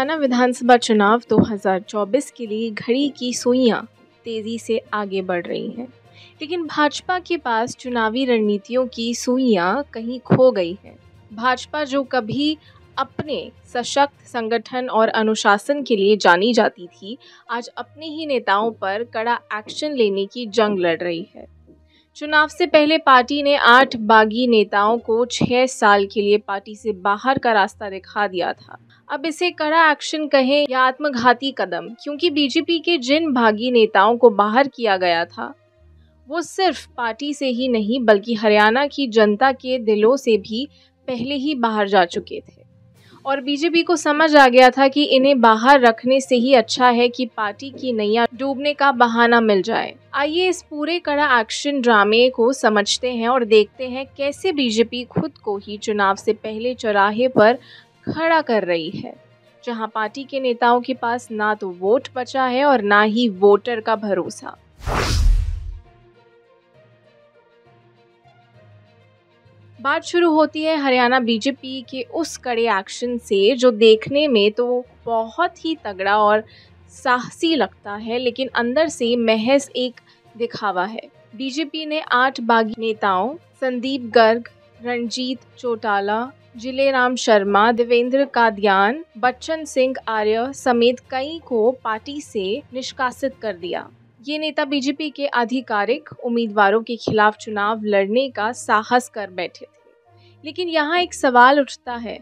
हरियाणा विधानसभा चुनाव 2024 के लिए घड़ी की सुइयां तेजी से आगे बढ़ रही हैं, लेकिन भाजपा के पास चुनावी रणनीतियों की सुइयां कहीं खो गई हैं। भाजपा जो कभी अपने सशक्त संगठन और अनुशासन के लिए जानी जाती थी, आज अपने ही नेताओं पर कड़ा एक्शन लेने की जंग लड़ रही है। चुनाव से पहले पार्टी ने 8 बागी नेताओं को 6 साल के लिए पार्टी से बाहर का रास्ता दिखा दिया था। अब इसे कड़ा एक्शन कहें या आत्मघाती कदम, क्योंकि बीजेपी के जिन बागी नेताओं को बाहर किया गया था, वो सिर्फ पार्टी से ही नहीं बल्कि हरियाणा की जनता के दिलों से भी पहले ही बाहर जा चुके थे। और बीजेपी को समझ आ गया था कि इन्हें बाहर रखने से ही अच्छा है कि पार्टी की नैया डूबने का बहाना मिल जाए। आइए इस पूरे कड़ा एक्शन ड्रामे को समझते हैं और देखते हैं कैसे बीजेपी खुद को ही चुनाव से पहले चौराहे पर खड़ा कर रही है, जहां पार्टी के नेताओं के पास ना तो वोट बचा है और ना ही वोटर का भरोसा। बात शुरू होती है हरियाणा बीजेपी के उस कड़े एक्शन से, जो देखने में तो बहुत ही तगड़ा और साहसी लगता है, लेकिन अंदर से महज एक दिखावा है। बीजेपी ने 8 बागी नेताओं संदीप गर्ग, रणजीत चौटाला, जिलेराम शर्मा, देवेंद्र कादियान, बच्चन सिंह आर्य समेत कई को पार्टी से निष्कासित कर दिया। ये नेता बीजेपी के आधिकारिक उम्मीदवारों के खिलाफ चुनाव लड़ने का साहस कर बैठे थे। लेकिन यहाँ एक सवाल उठता है,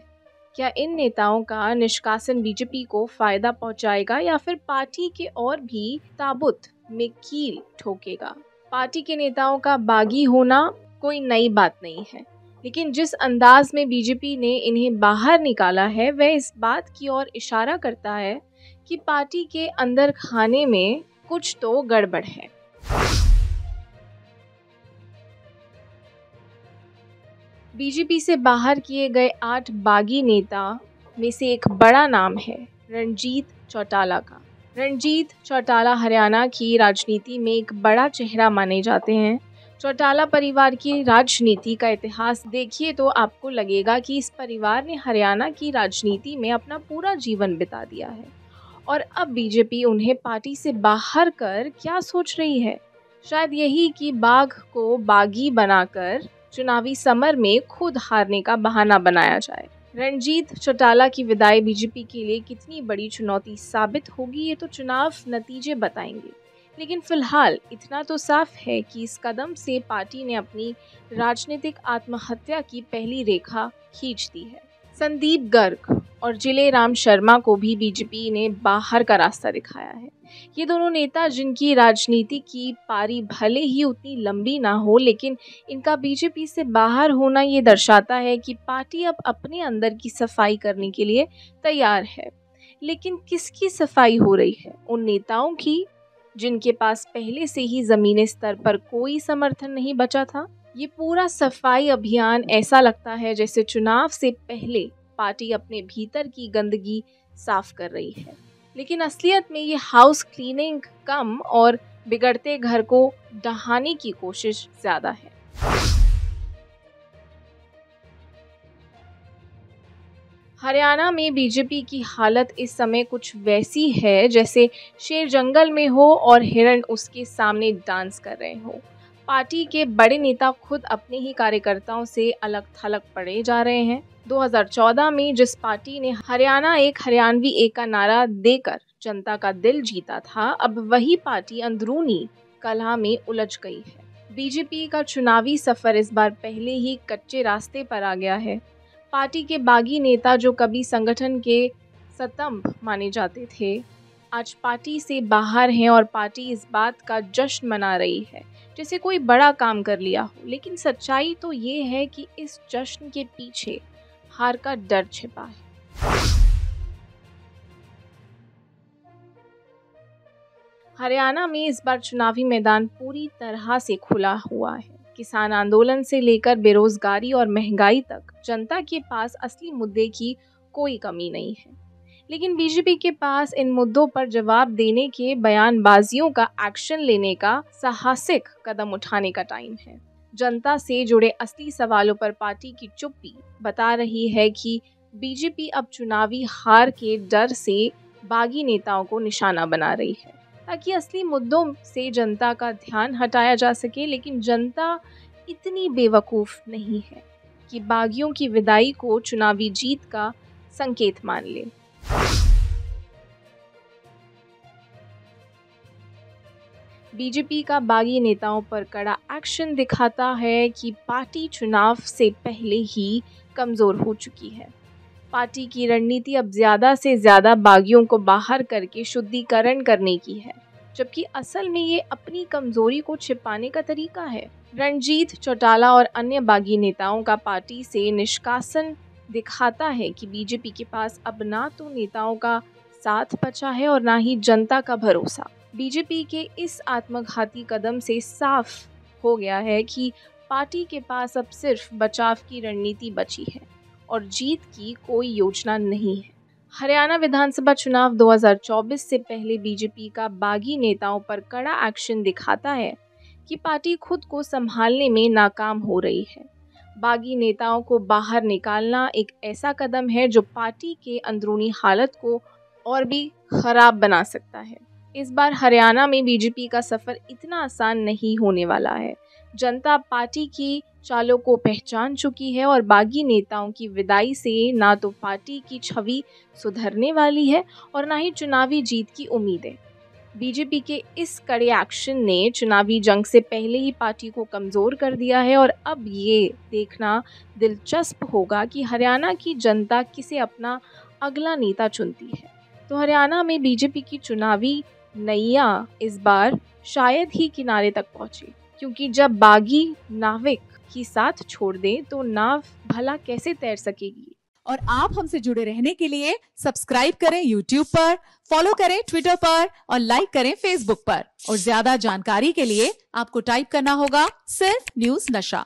क्या इन नेताओं का निष्कासन बीजेपी को फायदा पहुंचाएगा या फिर पार्टी के और भी ताबूत में कील ठोकेगा? पार्टी के नेताओं का बागी होना कोई नई बात नहीं है, लेकिन जिस अंदाज में बीजेपी ने इन्हें बाहर निकाला है, वह इस बात की ओर इशारा करता है कि पार्टी के अंदर खाने में कुछ तो गड़बड़ है। बीजेपी से बाहर किए गए 8 बागी नेता में से एक बड़ा नाम है रणजीत चौटाला का। रणजीत चौटाला हरियाणा की राजनीति में एक बड़ा चेहरा माने जाते हैं। चौटाला परिवार की राजनीति का इतिहास देखिए तो आपको लगेगा कि इस परिवार ने हरियाणा की राजनीति में अपना पूरा जीवन बिता दिया है, और अब बीजेपी उन्हें पार्टी से बाहर कर क्या सोच रही है? शायद यही कि बाघ को बागी बनाकर चुनावी समर में खुद हारने का बहाना बनाया जाए। रणजीत चौटाला की विदाई बीजेपी के लिए कितनी बड़ी चुनौती साबित होगी, ये तो चुनाव नतीजे बताएंगे। लेकिन फिलहाल इतना तो साफ है कि इस कदम से पार्टी ने अपनी राजनीतिक आत्महत्या की पहली रेखा खींच दी है। संदीप गर्ग और जिलेराम शर्मा को भी बीजेपी ने बाहर का रास्ता दिखाया है। ये दोनों नेता जिनकी राजनीति की पारी भले ही उतनी लंबी ना हो, लेकिन इनका बीजेपी से बाहर होना ये दर्शाता है कि पार्टी अब अपने अंदर की सफाई करने के लिए तैयार है। लेकिन किसकी सफाई हो रही है? उन नेताओं की जिनके पास पहले से ही जमीनी स्तर पर कोई समर्थन नहीं बचा था। ये पूरा सफाई अभियान ऐसा लगता है जैसे चुनाव से पहले पार्टी अपने भीतर की गंदगी साफ कर रही है, लेकिन असलियत में ये हाउस क्लीनिंग कम और बिगड़ते घर को डहाने की कोशिश ज्यादा है। हरियाणा में बीजेपी की हालत इस समय कुछ वैसी है जैसे शेर जंगल में हो और हिरण उसके सामने डांस कर रहे हो। पार्टी के बड़े नेता खुद अपने ही कार्यकर्ताओं से अलग थलग पड़े जा रहे हैं। 2014 में जिस पार्टी ने हरियाणा एक हरियाणवी एक का नारा देकर जनता का दिल जीता था, अब वही पार्टी अंदरूनी कलह में उलझ गई है। बीजेपी का चुनावी सफर इस बार पहले ही कच्चे रास्ते पर आ गया है। पार्टी के बागी नेता जो कभी संगठन के स्तंभ माने जाते थे, आज पार्टी से बाहर हैं और पार्टी इस बात का जश्न मना रही है जैसे कोई बड़ा काम कर लिया हो। लेकिन सच्चाई तो ये है कि इस जश्न के पीछे हार का डर छिपा है। हरियाणा में इस बार चुनावी मैदान पूरी तरह से खुला हुआ है। किसान आंदोलन से लेकर बेरोजगारी और महंगाई तक जनता के पास असली मुद्दे की कोई कमी नहीं है। लेकिन बीजेपी के पास इन मुद्दों पर जवाब देने के, बयानबाजियों का एक्शन लेने का, साहसिक कदम उठाने का टाइम है। जनता से जुड़े असली सवालों पर पार्टी की चुप्पी बता रही है कि बीजेपी अब चुनावी हार के डर से बागी नेताओं को निशाना बना रही है ताकि असली मुद्दों से जनता का ध्यान हटाया जा सके, लेकिन जनता इतनी बेवकूफ़ नहीं है कि बागियों की विदाई को चुनावी जीत का संकेत मान ले। बीजेपी का बागी नेताओं पर कड़ा एक्शन दिखाता है कि पार्टी चुनाव से पहले ही कमज़ोर हो चुकी है। पार्टी की रणनीति अब ज़्यादा से ज़्यादा बागियों को बाहर करके शुद्धिकरण करने की है, जबकि असल में ये अपनी कमज़ोरी को छिपाने का तरीका है। रणजीत चौटाला और अन्य बागी नेताओं का पार्टी से निष्कासन दिखाता है कि बीजेपी के पास अब ना तो नेताओं का साथ बचा है और ना ही जनता का भरोसा। बीजेपी के इस आत्मघाती कदम से साफ हो गया है कि पार्टी के पास अब सिर्फ बचाव की रणनीति बची है और जीत की कोई योजना नहीं है। हरियाणा विधानसभा चुनाव 2024 से पहले बीजेपी का बागी नेताओं पर कड़ा एक्शन दिखाता है कि पार्टी खुद को संभालने में नाकाम हो रही है। बागी नेताओं को बाहर निकालना एक ऐसा कदम है जो पार्टी के अंदरूनी हालत को और भी खराब बना सकता है। इस बार हरियाणा में बीजेपी का सफर इतना आसान नहीं होने वाला है। जनता पार्टी की चालों को पहचान चुकी है और बागी नेताओं की विदाई से ना तो पार्टी की छवि सुधरने वाली है और ना ही चुनावी जीत की उम्मीद है। बीजेपी के इस कड़े एक्शन ने चुनावी जंग से पहले ही पार्टी को कमज़ोर कर दिया है और अब ये देखना दिलचस्प होगा कि हरियाणा की जनता किसे अपना अगला नेता चुनती है। तो हरियाणा में बीजेपी की चुनावी नैया इस बार शायद ही किनारे तक पहुंचे, क्योंकि जब बागी नाविक ही साथ छोड़ दें तो नाव भला कैसे तैर सकेगी। और आप हमसे जुड़े रहने के लिए सब्सक्राइब करें YouTube पर, फॉलो करें Twitter पर और लाइक करें Facebook पर। और ज्यादा जानकारी के लिए आपको टाइप करना होगा सिर्फ न्यूज़ नशा।